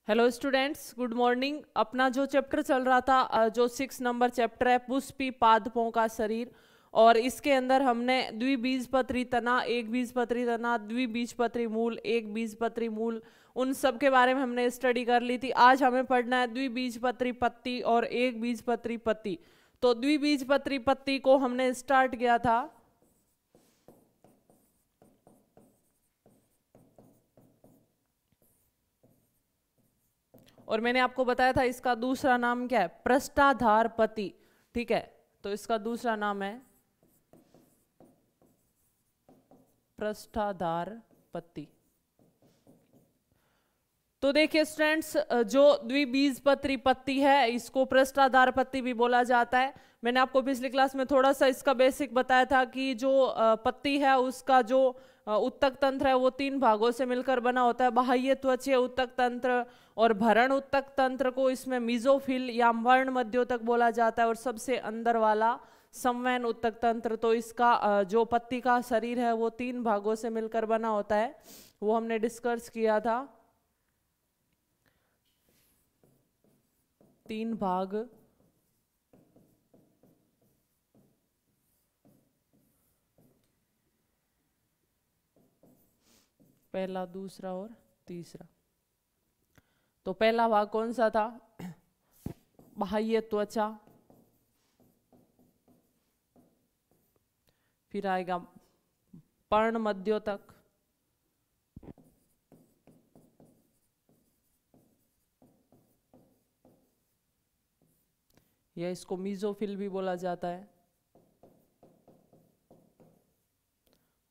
Hello students, good morning. अपना जो chapter चल रहा था, जो 6 नंबर चैप्टर है, पुष्पी पादपों का शरीर, और इसके अंदर हमने द्विबीजपत्री तना, एक बीजपत्री तना, द्विबीजपत्री मूल, एक बीजपत्री मूल, उन सब के बारे में हमने स्टडी कर ली थी। आज हमें पढ़ना है द्विबीजपत्री पत्ती और एक बीजपत्री पत्ती। तो द्विबीजपत्री पत्ती को हमने स्टार्ट किया था, और मैंने आपको बताया था इसका दूसरा नाम क्या है, पृष्ठाधार पत्ती। ठीक है, तो इसका दूसरा नाम है पृष्ठाधार पत्ती। तो देखिए स्टूडेंट्स, जो द्विबीजपत्री पत्ती है इसको पृष्ठाधार पत्ती भी बोला जाता है। मैंने आपको पिछली क्लास में थोड़ा सा इसका बेसिक बताया था कि जो पत्ती है उसका जो उत्तक तंत्र है वो 3 भागों से मिलकर बना होता है, बाह्य त्वचीय उत्तक तंत्र और भरण उत्तक तंत्र को इसमें मीजोफिल या वर्ण मध्योतक बोला जाता है, और सबसे अंदर वाला संवहन उत्तक तंत्र। तो इसका जो पत्ती का शरीर है वो 3 भागों से मिलकर बना होता है, वो हमने डिस्कस किया था। 3 भाग, पहला, दूसरा और तीसरा। तो पहला भाग कौन सा था? बाह्य त्वचा, फिर आएगा पर्ण मध्योतक, या इसको मीजोफिल भी बोला जाता है,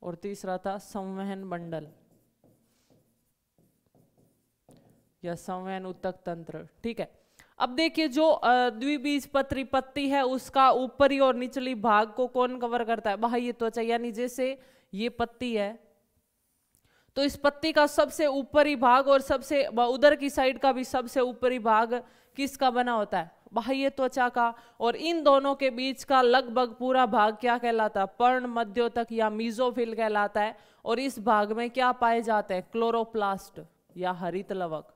और तीसरा था संवहन मंडल या संवहन उत्तक तंत्र। ठीक है, अब देखिए जो द्विबीजपत्री पत्ती है उसका ऊपरी और निचली भाग को कौन कवर करता है? बाह्य त्वचा। यानी जैसे ये पत्ती है तो इस पत्ती का सबसे ऊपरी भाग और सबसे उधर की साइड का भी सबसे ऊपरी भाग किसका बना होता है? बाह्य त्वचा का। और इन दोनों के बीच का लगभग पूरा भाग क्या कहलाता है? पर्ण मध्योतक या मीजोफिल कहलाता है। और इस भाग में क्या पाए जाते हैं? क्लोरोप्लास्ट या हरित लवक।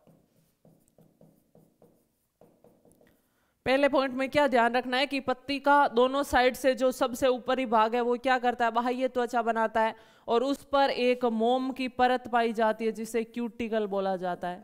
पहले पॉइंट में क्या ध्यान रखना है कि पत्ती का दोनों साइड से जो सबसे ऊपरी भाग है वो क्या करता है? बाह्य त्वचा बनाता है, और उस पर एक मोम की परत पाई जाती है जिसे क्यूटिकल बोला जाता है,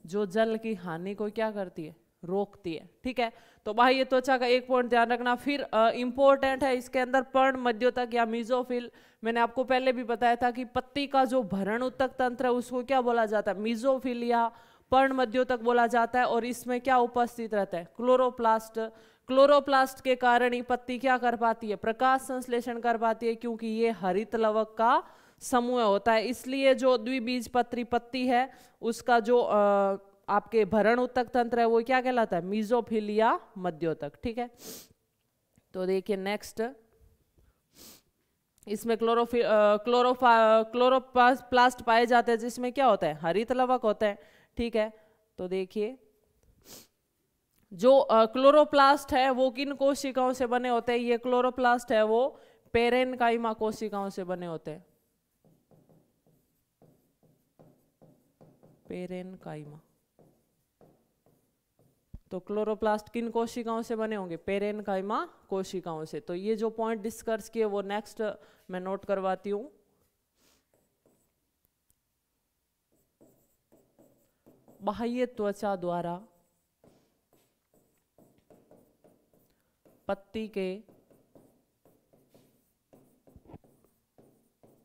जो जल की हानि को क्या करती है? रोकती है। ठीक है, तो बाह्य त्वचा का एक पॉइंट ध्यान रखना। फिर इंपॉर्टेंट है इसके अंदर पर्ण मध्योतक या मीजोफिल। मैंने आपको पहले भी बताया था कि पत्ती का जो भरण उत्तक तंत्र है उसको क्या बोला जाता है? मीजोफिल या पर्ण मध्योतक बोला जाता है। और इसमें क्या उपस्थित रहता है? क्लोरोप्लास्ट। क्लोरोप्लास्ट के कारण ही पत्ती क्या कर पाती है? प्रकाश संश्लेषण कर पाती है, क्योंकि ये हरित लवक का समूह होता है। इसलिए जो द्विबीजपत्री पत्ती है उसका जो आपके भरण उत्तक तंत्र है वो क्या कहलाता है? मीजोफिल या मध्योतक। ठीक है, तो देखिए नेक्स्ट, इसमें क्लोरोप्लास्ट पाए जाते हैं जिसमें क्या होता है? हरित लवक होता है। ठीक है, तो देखिए जो क्लोरोप्लास्ट है वो किन कोशिकाओं से बने होते हैं? ये क्लोरोप्लास्ट है वो पेरेनकाइमा कोशिकाओं से बने होते हैं। पेरेनकाइमा। तो क्लोरोप्लास्ट किन कोशिकाओं से बने होंगे? पेरेनकाइमा कोशिकाओं से। तो ये जो पॉइंट डिस्कस किए वो नेक्स्ट मैं नोट करवाती हूं। बाह्य त्वचा द्वारा पत्ती के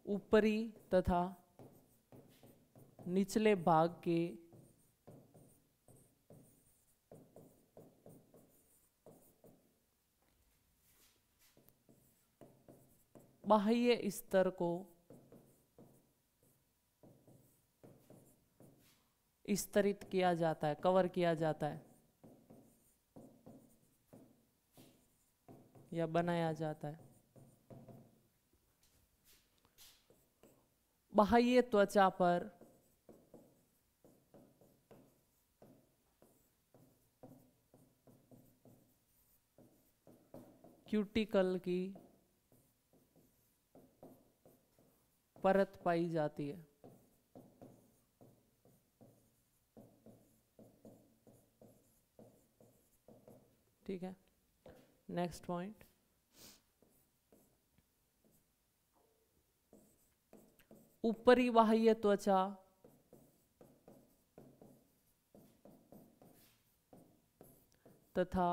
ऊपरी तथा निचले भाग के बाह्य स्तर को स्तरित किया जाता है, कवर किया जाता है या बनाया जाता है। बाह्य त्वचा पर क्यूटिकल की परत पाई जाती है। ठीक है। नेक्स्ट पॉइंट, ऊपरी बाह्य त्वचा तथा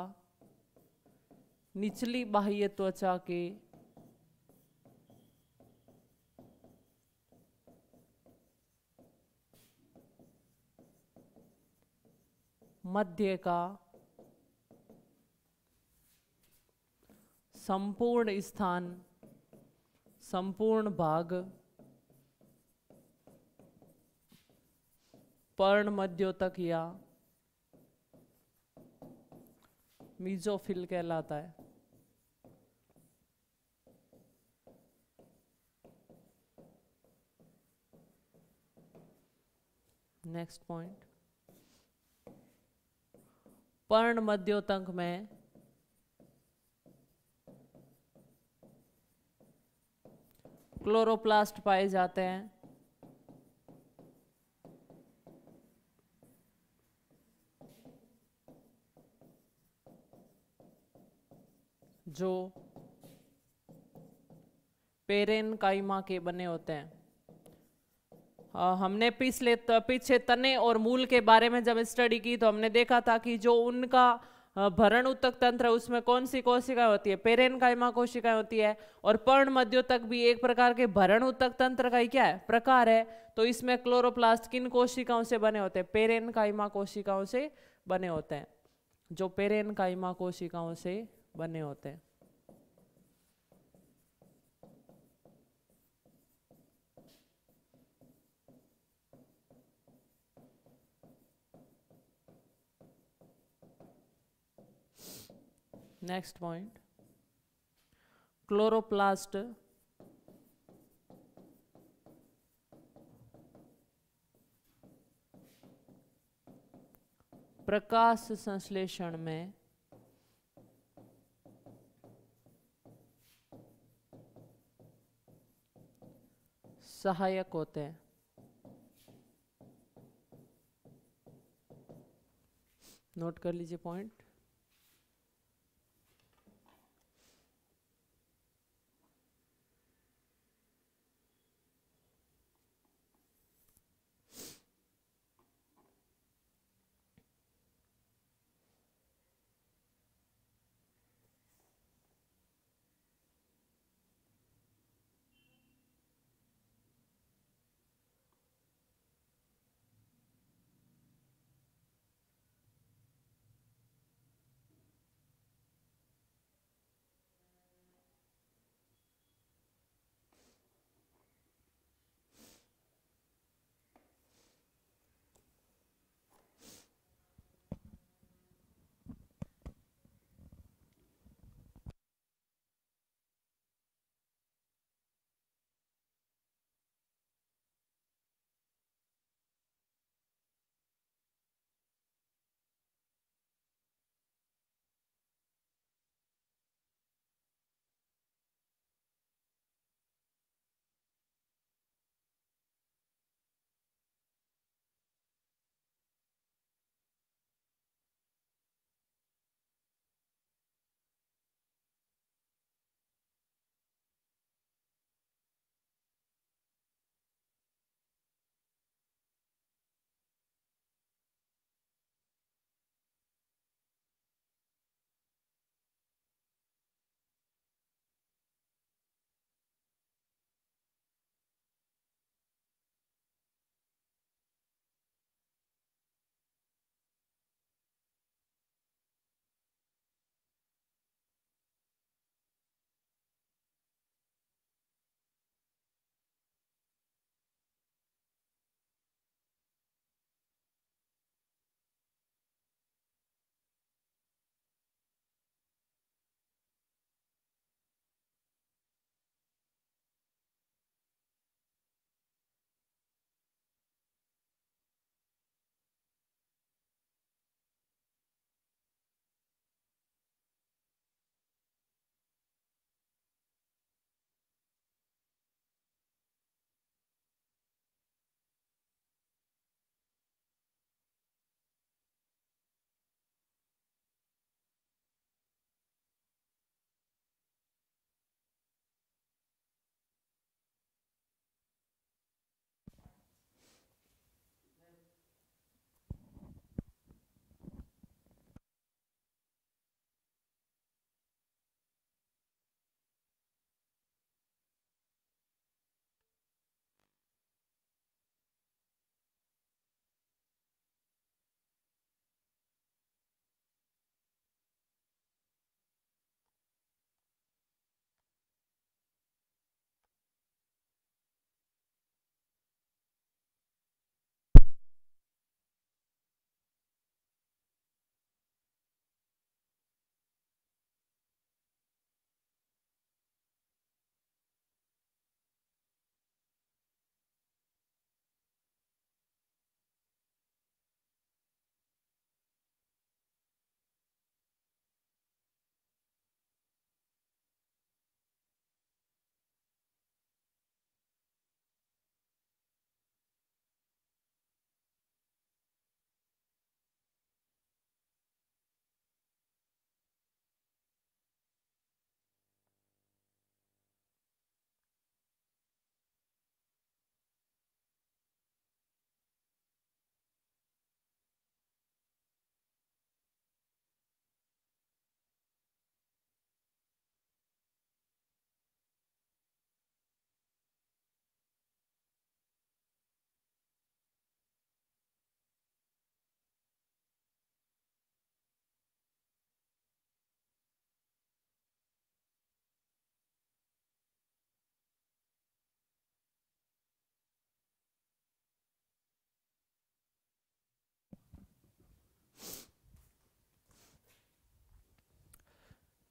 निचली बाह्य त्वचा के मध्य का संपूर्ण स्थान, संपूर्ण भाग पर्ण मध्योतक या मीजोफिल कहलाता है। नेक्स्ट पॉइंट, पर्ण मध्योतक में क्लोरोप्लास्ट पाए जाते हैं जो पेरेनकाइमा के बने होते हैं। हमने पीछे तने और मूल के बारे में जब स्टडी की तो हमने देखा था कि जो उनका भरण ऊतक तंत्र है उसमें कौन सी कोशिकाएं होती है, पेरेनकाइमा कोशिकाएं होती है। और पर्ण मध्योतक भी एक प्रकार के भरण ऊतक तंत्र का ही क्या है, प्रकार है। तो इसमें क्लोरोप्लास्ट किन कोशिकाओं से बने होते हैं, पेरेनकाइमा कोशिकाओं से बने होते हैं, जो पेरेनकाइमा कोशिकाओं से बने होते हैं। नेक्स्ट पॉइंट, क्लोरोप्लास्ट प्रकाश संश्लेषण में सहायक होते हैं। नोट कर लीजिए पॉइंट।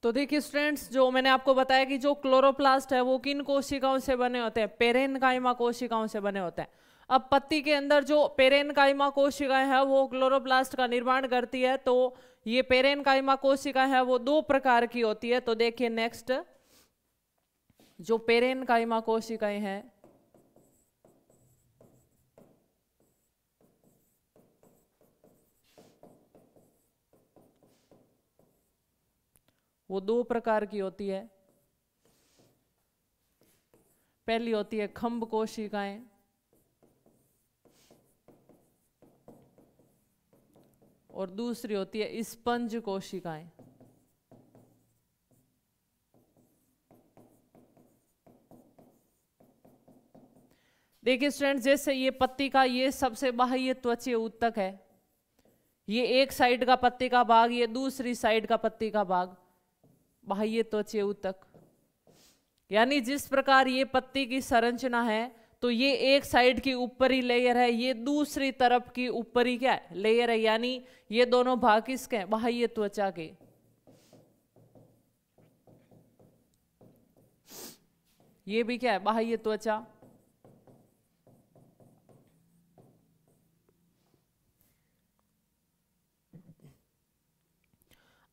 तो देखिए स्टूडेंट्स, जो मैंने आपको बताया कि जो क्लोरोप्लास्ट है वो किन कोशिकाओं से बने होते हैं, पेरेनकाइमा कोशिकाओं से बने होते हैं। अब पत्ती के अंदर जो पेरेनकाइमा कोशिकाएं हैं वो क्लोरोप्लास्ट का निर्माण करती है। तो ये पेरेनकाइमा कोशिकाएं हैं वो दो प्रकार की होती है। तो देखिए नेक्स्ट, जो पेरेनकाइमा कोशिकाएं हैं वो दो प्रकार की होती है। पहली होती है खंभ कोशिकाएं और दूसरी होती है स्पंज कोशिकाएं। देखिए स्टूडेंट, जैसे ये पत्ती का ये सबसे बाह्य त्वचीय ऊतक है, ये एक साइड का पत्ती का भाग, ये दूसरी साइड का पत्ती का भाग, बाह्य त्वचीय ऊतक। यानी जिस प्रकार ये पत्ती की संरचना है, तो ये एक साइड की ऊपरी लेयर है, ये दूसरी तरफ की ऊपरी क्या है, लेयर है। यानी ये दोनों भाग किसके हैं, बाह्य त्वचा के। ये भी क्या है, बाह्य त्वचा।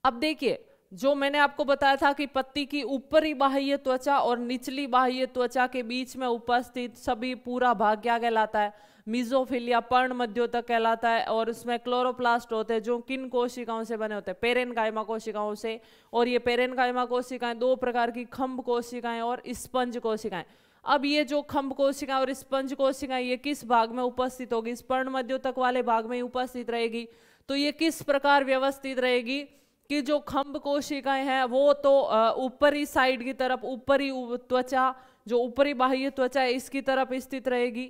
अब देखिए, जो मैंने आपको बताया था कि पत्ती की ऊपरी बाह्य त्वचा और निचली बाह्य त्वचा के बीच में उपस्थित सभी पूरा भाग क्या कहलाता है, मीजोफिलिया, पर्ण मध्योतक कहलाता है। और उसमें क्लोरोप्लास्ट होते हैं जो किन कोशिकाओं से बने होते हैं, पेरेनकाइमा कोशिकाओं से। और ये पेरेनकाइमा कोशिकाएं दो प्रकार की, खंभ कोशिकाएं और स्पंज कोशिकाएं। अब ये जो खंभ कोशिकाएं और स्पंज कोशिकाएं ये किस भाग में उपस्थित होगी, पर्ण मध्योतक वाले भाग में उपस्थित रहेगी। तो ये किस प्रकार व्यवस्थित रहेगी कि जो खंभ कोशिकाएं हैं वो तो ऊपरी साइड की तरफ, ऊपरी त्वचा, जो ऊपरी बाह्य त्वचा है इसकी तरफ स्थित रहेगी,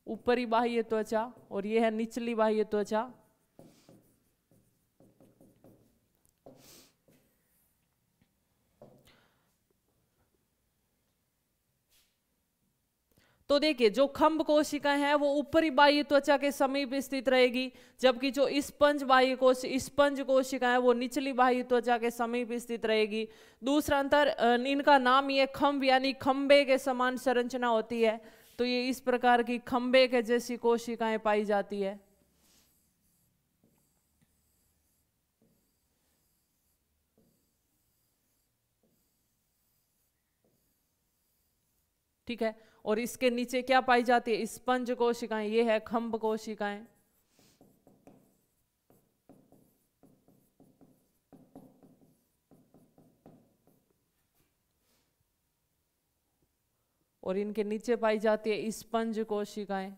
ऊपरी बाह्य त्वचा, और ये है निचली बाह्य त्वचा। तो देखिए, जो खंभ कोशिकाएं हैं वो ऊपरी बाह्य त्वचा के समीप स्थित रहेगी, जबकि जो स्पंज कोशिकाएं हैं वो निचली बाह्य त्वचा के समीप स्थित रहेगी। दूसरा अंतर, इनका नाम ये खंभ यानी खंबे के समान संरचना होती है। तो ये इस प्रकार की खंबे के जैसी कोशिकाएं पाई जाती है। ठीक है, और इसके नीचे क्या पाई जाती है, स्पंज कोशिकाएं, ये है खंभ कोशिकाएं। और इनके नीचे पाई जाती है स्पंज कोशिकाएं।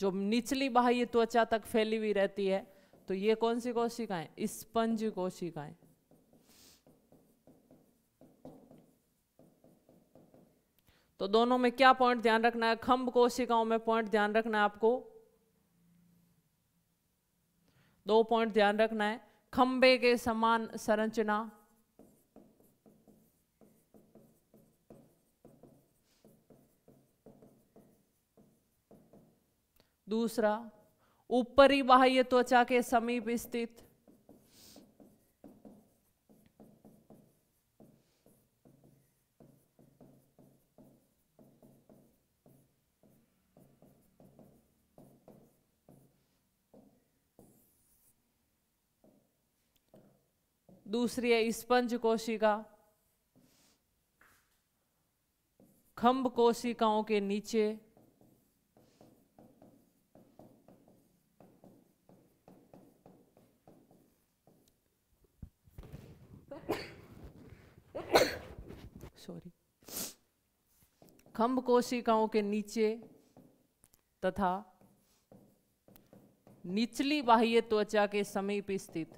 जो निचली बाह्य त्वचा तक फैली हुई रहती है। तो ये कौन सी कोशिकाएं, स्पंज कोशिकाएं। तो दोनों में क्या पॉइंट ध्यान रखना है, खंभ कोशिकाओं में पॉइंट ध्यान रखना है आपको, दो पॉइंट ध्यान रखना है। खंबे के समान संरचना, दूसरा ऊपरी बाह्य त्वचा के समीप स्थित, दूसरी है स्पंज कोशिका, खंभ कोशिकाओं के नीचे, सॉरी, खंभ कोशिकाओं के नीचे तथा निचली बाह्य त्वचा के समीप स्थित।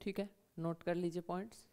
ठीक है, नोट कर लीजिए पॉइंट्स।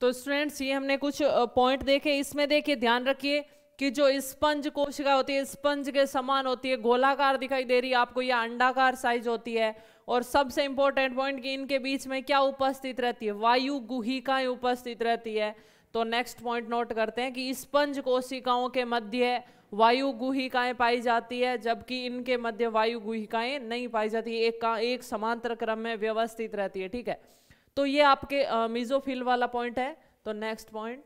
तो स्टूडेंट्स ये हमने कुछ पॉइंट देखे, इसमें देखिए ध्यान रखिए कि जो स्पंज कोशिका होती है स्पंज के समान होती है, गोलाकार दिखाई दे रही है आपको या अंडाकार साइज होती है। और सबसे इंपॉर्टेंट पॉइंट कि इनके बीच में क्या उपस्थित रहती है, वायु गुहिकाएं उपस्थित रहती है। तो नेक्स्ट पॉइंट नोट करते हैं कि स्पंज कोशिकाओं के मध्य वायु गुहिकाएं पाई जाती है, जबकि इनके मध्य वायु गुहिकाएं नहीं पाई जाती, एक समांतर क्रम में व्यवस्थित रहती है। ठीक है, तो ये आपके मीजोफिल वाला पॉइंट है। तो नेक्स्ट पॉइंट,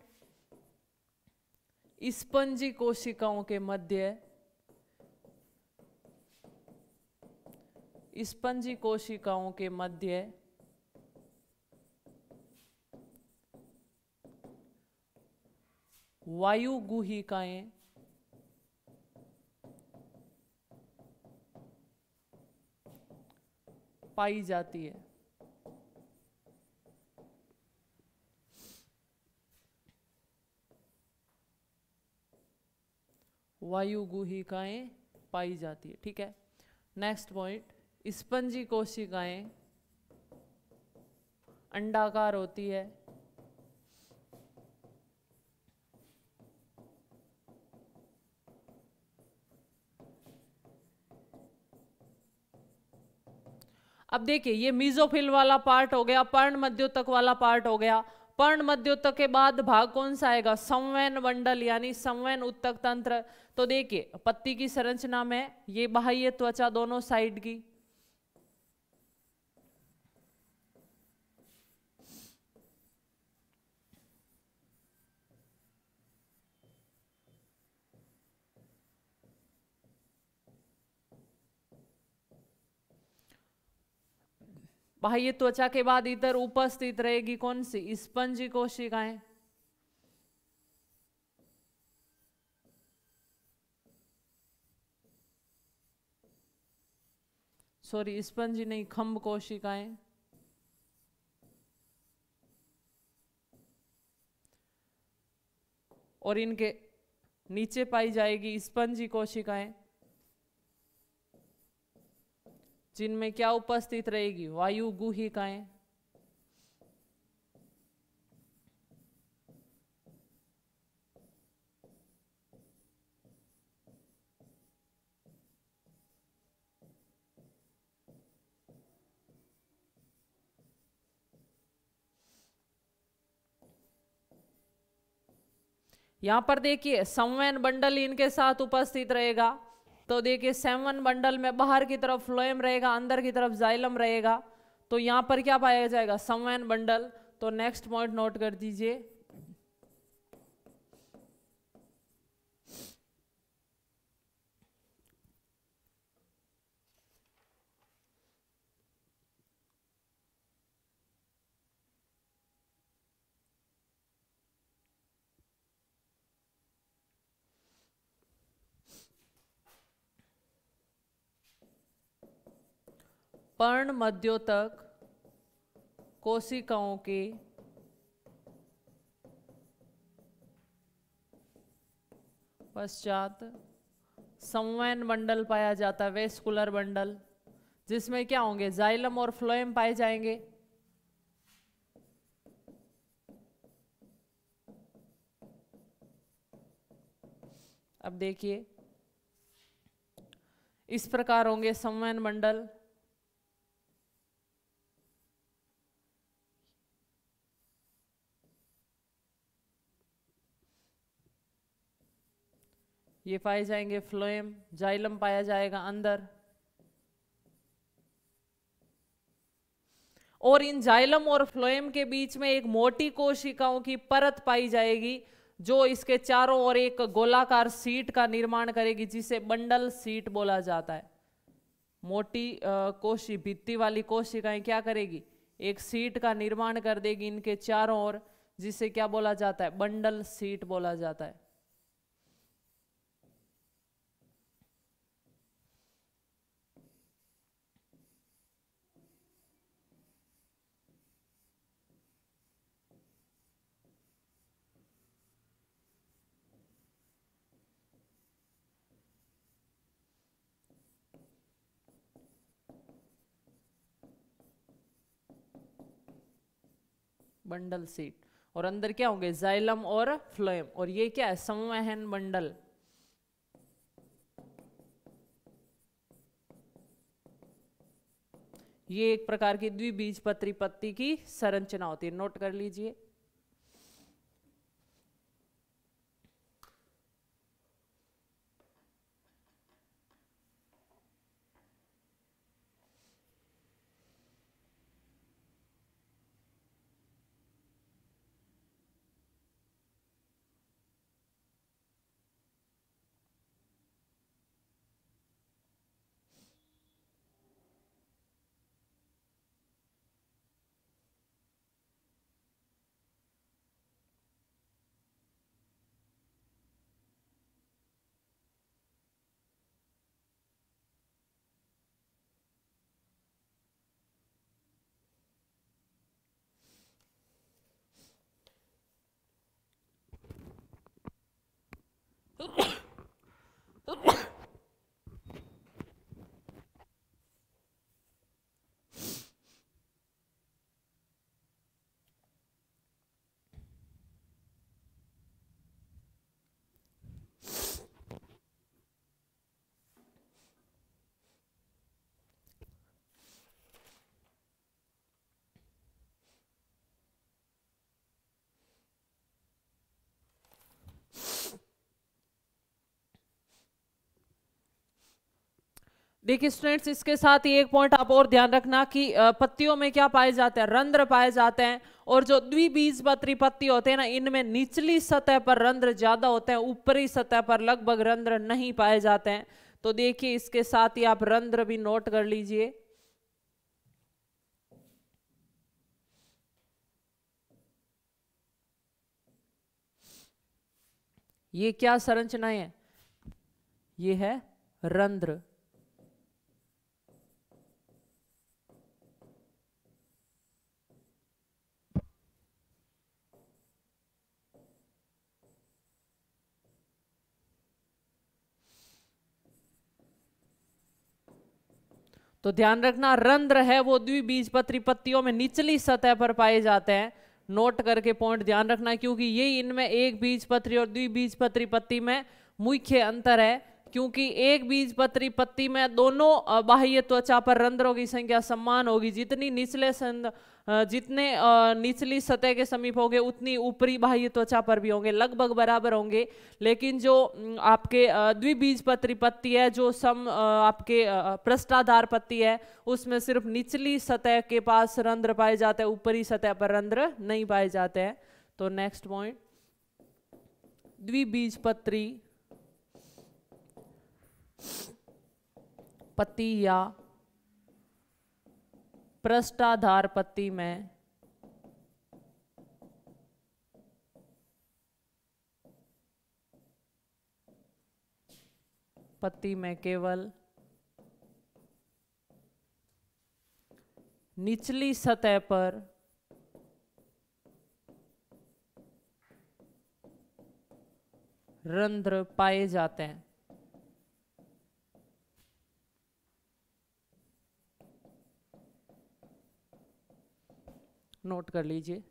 स्पंजी कोशिकाओं के मध्य स्पंजी कोशिकाओं के मध्य वायु गुहिकाएं पाई जाती है। वायु गुहिकाएं पाई जाती है। ठीक है, नेक्स्ट पॉइंट, स्पंजी कोशिकाएं अंडाकार होती है। अब देखिए ये मीजोफिल वाला पार्ट हो गया, पर्ण मध्योतक वाला पार्ट हो गया। पर्ण मध्योतक के बाद भाग कौन सा आएगा, संवहन मंडल यानी संवहन उत्तक तंत्र। तो देखिए पत्ती की संरचना में ये बाह्य त्वचा दोनों साइड की, बाह्य त्वचा के बाद इधर उपस्थित रहेगी कौन सी, स्पंजी कोशिकाएं। सॉरी स्पंजी नहीं, खंभ कोशिकाएं। और इनके नीचे पाई जाएगी स्पंजी कोशिकाएं, जिनमें क्या उपस्थित रहेगी, वायु गुहिकाएं। यहां पर देखिए संवहन बंडल इनके साथ उपस्थित रहेगा। तो देखिए संवहन बंडल में बाहर की तरफ फ्लोएम रहेगा, अंदर की तरफ जाइलम रहेगा। तो यहां पर क्या पाया जाएगा, संवहन बंडल। तो नेक्स्ट पॉइंट नोट कर दीजिए, पर्ण मध्योतक कोशिकाओं के पश्चात संवहन बंडल पाया जाता है, वेस्कुलर बंडल, जिसमें क्या होंगे, जाइलम और फ्लोएम पाए जाएंगे। अब देखिए इस प्रकार होंगे संवहन मंडल। ये पाए जाएंगे फ्लोएम, जाइलम पाया जाएगा अंदर। और इन जाइलम और फ्लोएम के बीच में एक मोटी कोशिकाओं की परत पाई जाएगी, जो इसके चारों ओर एक गोलाकार सीट का निर्माण करेगी, जिसे बंडल सीट बोला जाता है। मोटी कोशि भित्ति वाली कोशिकाएं क्या करेगी, एक सीट का निर्माण कर देगी इनके चारों ओर, जिसे क्या बोला जाता है, बंडल सीट बोला जाता है। Bundle seat. और अंदर क्या होंगे, जाइलम और फ्लोएम। और ये क्या है, संवहन मंडल। ये एक प्रकार की द्विबीजपत्री पत्ती की संरचना होती है, नोट कर लीजिए। देखिए स्टूडेंट्स, इसके साथ ही एक पॉइंट आप और ध्यान रखना कि पत्तियों में क्या पाए जाते हैं, रंध्र पाए जाते हैं। और जो द्विबीजपत्री पत्ती होते हैं ना, इनमें निचली सतह पर रंध्र ज्यादा होते हैं, ऊपरी सतह पर लगभग रंध्र नहीं पाए जाते हैं। तो देखिए इसके साथ ही आप रंध्र भी नोट कर लीजिए। ये क्या संरचनाएं है, ये है रंध्र। तो ध्यान रखना, रंध्र है वो द्विबीजपत्री पत्तियों में निचली सतह पर पाए जाते हैं। नोट करके पॉइंट ध्यान रखना, क्योंकि ये इनमें एक बीजपत्री और द्विबीजपत्री पत्ती में मुख्य अंतर है। क्योंकि एक बीजपत्री पत्ती में दोनों बाह्य त्वचा पर रंध्रों की संख्या समान होगी। जितनी जितने निचली सतह के समीप होंगे उतनी ऊपरी बाह्य त्वचा पर भी होंगे, लगभग बराबर होंगे। लेकिन जो आपके द्विबीजपत्री पत्ती है, जो आपके पृष्ठाधार पत्ती है, उसमें सिर्फ निचली सतह के पास रंध्र पाए जाते हैं, ऊपरी सतह पर रंध्र नहीं पाए जाते हैं। तो नेक्स्ट पॉइंट, द्विबीजपत्री पत्ती या पृष्ठाधार पत्ती में केवल निचली सतह पर रंध्र पाए जाते हैं। नोट कर लीजिए।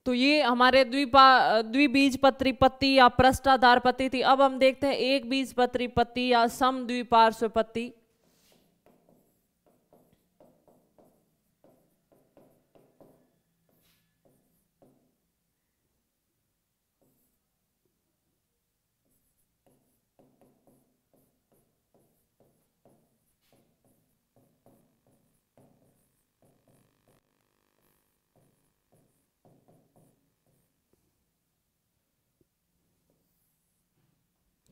तो ये हमारे द्विबीजपत्री पत्ती या पृष्ठाधार पत्ती थी। अब हम देखते हैं एक बीजपत्री पत्ती या समद्विपार्श्व पत्ती।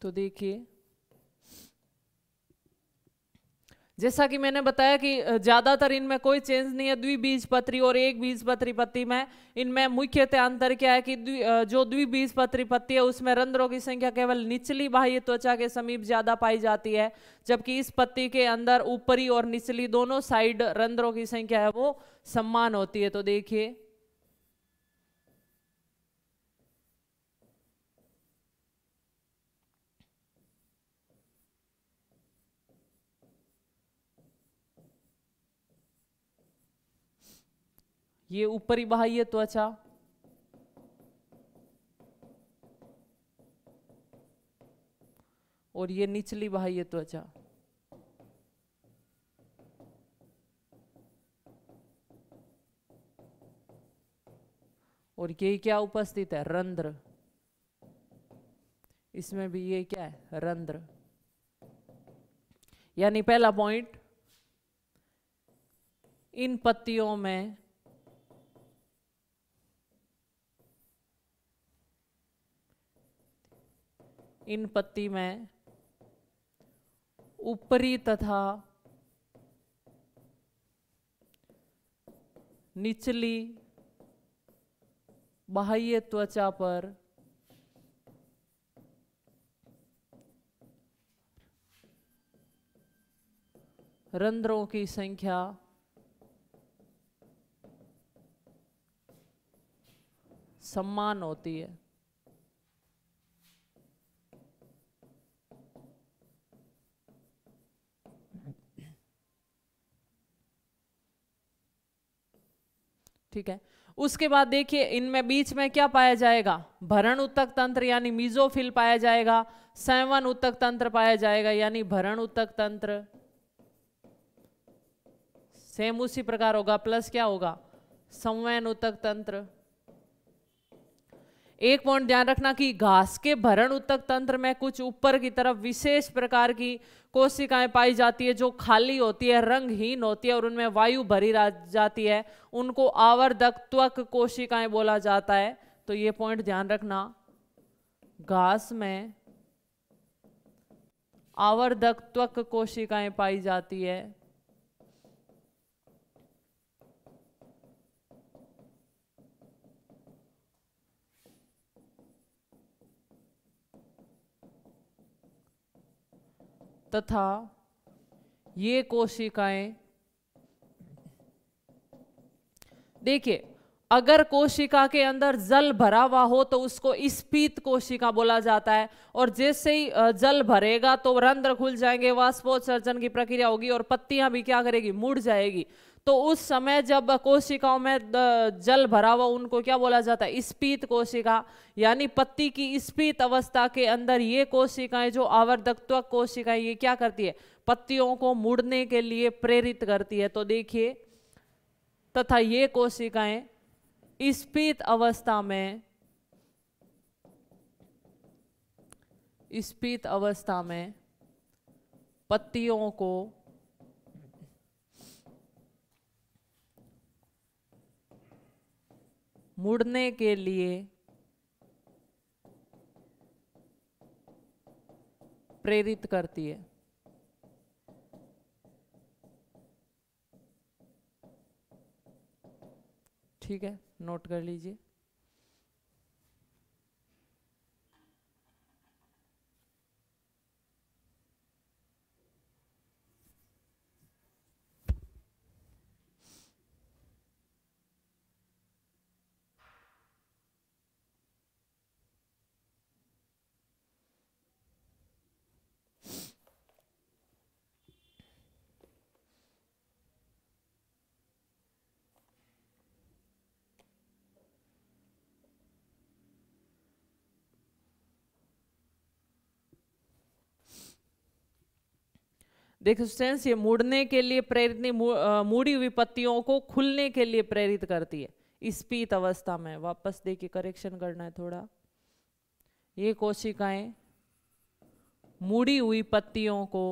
तो देखिए, जैसा कि मैंने बताया कि ज्यादातर इनमें कोई चेंज नहीं है द्विबीजपत्री और एक बीजपत्री पत्ती में। इनमें मुख्यतः अंतर क्या है कि जो द्विबीजपत्री पत्ती है उसमें रंध्रों की संख्या केवल निचली बाह्य त्वचा के समीप ज्यादा पाई जाती है, जबकि इस पत्ती के अंदर ऊपरी और निचली दोनों साइड रंध्रों की संख्या है वो समान होती है। तो देखिए, ये ऊपरी बाह्य त्वचा और ये निचली बाह्य त्वचा, और ये क्या उपस्थित है, रंध्र। इसमें भी ये क्या है, रंध्र। यानी पहला पॉइंट, इन पत्तियों में ऊपरी तथा निचली बाह्य त्वचा पर रंध्रों की संख्या समान होती है। ठीक है, उसके बाद देखिए इनमें बीच में क्या पाया जाएगा, भरण उत्तक तंत्र यानी मीजोफिल पाया जाएगा, संवहन उत्तक तंत्र पाया जाएगा यानी भरण उत्तक तंत्र। सेम उसी प्रकार होगा, प्लस क्या होगा, संवहन उत्तक तंत्र। एक पॉइंट ध्यान रखना कि घास के भरण उत्तक तंत्र में कुछ ऊपर की तरफ विशेष प्रकार की कोशिकाएं पाई जाती है जो खाली होती है, रंगहीन होती है और उनमें वायु भरी जाती है, उनको आवर्धक त्वक कोशिकाएं बोला जाता है। तो ये पॉइंट ध्यान रखना, घास में आवर्धक त्वक कोशिकाएं पाई जाती है तथा ये कोशिकाएं, देखिए अगर कोशिका के अंदर जल भरा हुआ हो तो उसको स्फीत कोशिका बोला जाता है, और जैसे ही जल भरेगा तो रंध्र खुल जाएंगे, वाष्पोत्सर्जन की प्रक्रिया होगी और पत्तियां भी क्या करेगी, मुड़ जाएगी। तो उस समय जब कोशिकाओं में जल भरा हुआ उनको क्या बोला जाता है, स्फीत कोशिका। यानी पत्ती की स्फीत अवस्था के अंदर ये कोशिकाएं जो आवर्धक त्वक कोशिकाएं, ये क्या करती है, पत्तियों को मुड़ने के लिए प्रेरित करती है। तो देखिए, तथा ये कोशिकाएं स्फीत अवस्था में पत्तियों को मुड़ने के लिए प्रेरित करती है। ठीक है, नोट कर लीजिए। देखो स्टूडेंट्स, ये मुड़ने के लिए प्रेरित नहीं, मुड़ी हुई पत्तियों को खुलने के लिए प्रेरित करती है स्पीत अवस्था में। वापस देखिए, करेक्शन करना है थोड़ा। ये कोशिकाएं मुड़ी हुई पत्तियों को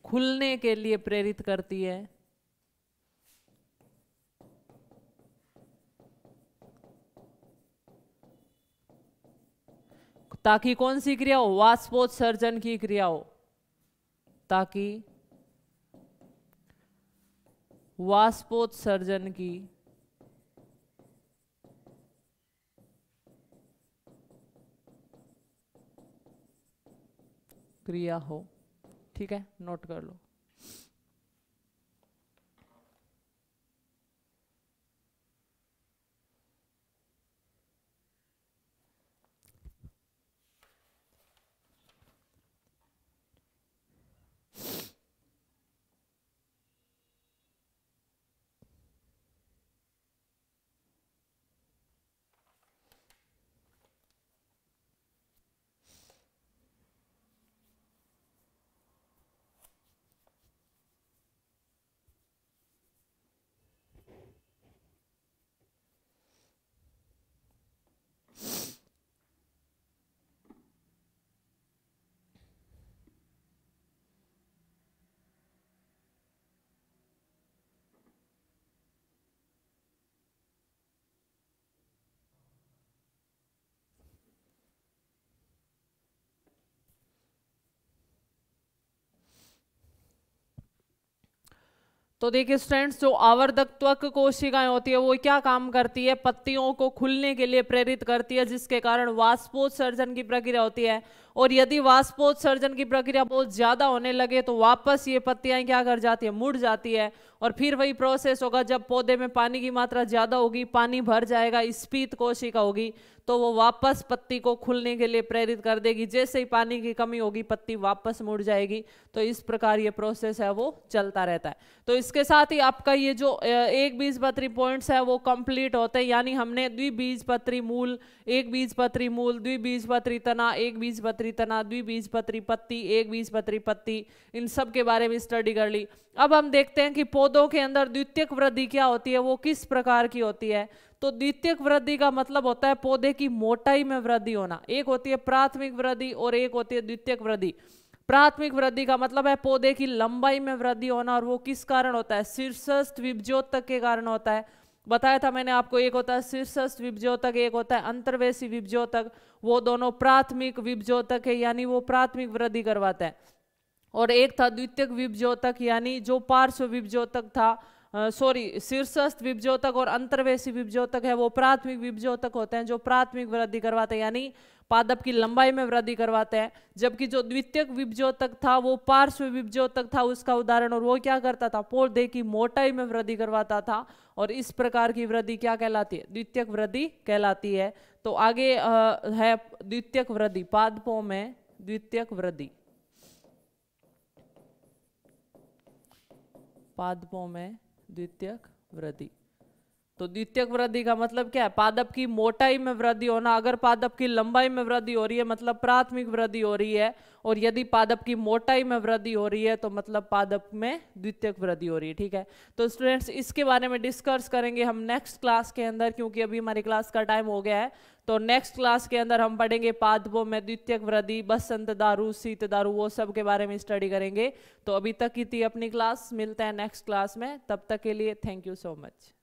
खुलने के लिए प्रेरित करती है, ताकि कौन सी क्रिया हो? वाष्पोत्सर्जन की क्रिया हो, ताकि वाष्पोत्सर्जन की क्रिया हो। ठीक है, नोट कर लो। तो देखिए स्टूडेंट्स, जो आवर्धक त्वक कोशिकाएं होती है वो क्या काम करती है? पत्तियों को खुलने के लिए प्रेरित करती है, जिसके कारण वाष्पोत्सर्जन की प्रक्रिया होती है। और यदि वाष्पोत्सर्जन की प्रक्रिया बहुत ज्यादा होने लगे तो वापस ये पत्तियां क्या कर जाती है? मुड़ जाती है। और फिर वही प्रोसेस होगा, जब पौधे में पानी की मात्रा ज्यादा होगी, पानी भर जाएगा, स्फीत कोशिका होगी, तो वो वापस पत्ती को खुलने के लिए प्रेरित कर देगी। जैसे ही पानी की कमी होगी, पत्ती वापस मुड़ जाएगी। तो इस प्रकार ये प्रोसेस है वो चलता रहता है। तो इसके साथ ही आपका ये जो एक बीजपत्री पॉइंट्स है वो कंप्लीट होते हैं। यानी हमने द्विबीजपत्री मूल, एक बीजपत्री मूल, द्विबीजपत्री तना, एक बीजपत्री तना, द्विबीजपत्री पत्ती, एक बीजपत्री पत्ती, इन सब के बारे में स्टडी कर ली। अब हम देखते हैं कि पौधों के अंदर द्वितीयक वृद्धि क्या होती है, वो किस प्रकार की होती है। तो द्वितीयक वृद्धि का मतलब होता है पौधे की मोटाई में वृद्धि होना। एक होती है प्राथमिक वृद्धि और एक होती है द्वितीयक वृद्धि। प्राथमिक वृद्धि का मतलब है पौधे की लंबाई में वृद्धि होना, और वो किस कारण होता है? शीर्षस्थ विभज्योतक के कारण होता है। बताया था मैंने आपको, एक होता है शीर्षस्थ विभज्योतक, एक होता है अंतर्वेशी विभज्योतक। वो दोनों प्राथमिक विभज्योतक है, यानी वो प्राथमिक वृद्धि करवाता है। और एक था द्वितीयक विभज्योतक, यानी जो पार्श्व विभज्योतक था, शीर्षस्थ विभज्योतक और अंतर्वेशी विभज्योतक है, वो प्राथमिक विभज्योतक होते हैं, जो प्राथमिक वृद्धि करवाते हैं, यानी पादप की लंबाई में वृद्धि करवाते हैं। जबकि जो द्वितीयक विभज्योतक था वो पार्श्व विभज्योतक था उसका उदाहरण, और वो क्या करता था? पौधे की मोटाई में वृद्धि करवाता था। और इस प्रकार की वृद्धि क्या कहलाती है? द्वितीयक वृद्धि कहलाती है। तो आगे है द्वितीयक वृद्धि, पादपों में द्वितीयक वृद्धि, पादपों में द्वितीयक वृद्धि। तो द्वितीयक वृद्धि का मतलब क्या है? पादप की मोटाई में वृद्धि होना। अगर पादप की लंबाई में वृद्धि हो रही है मतलब प्राथमिक वृद्धि हो रही है, और यदि पादप की मोटाई में वृद्धि हो रही है तो मतलब पादप में द्वितीयक वृद्धि हो रही है। ठीक है, तो स्टूडेंट्स इसके बारे में डिस्कस करेंगे हम नेक्स्ट क्लास के अंदर, क्योंकि अभी हमारी क्लास का टाइम हो गया है। तो नेक्स्ट क्लास के अंदर हम पढ़ेंगे पादपों में द्वितीयक वृद्धि, बसंत दारू, शीत दारू, वो सब के बारे में स्टडी करेंगे। तो अभी तक की थी अपनी क्लास, मिलते हैं नेक्स्ट क्लास में, तब तक के लिए थैंक यू सो मच।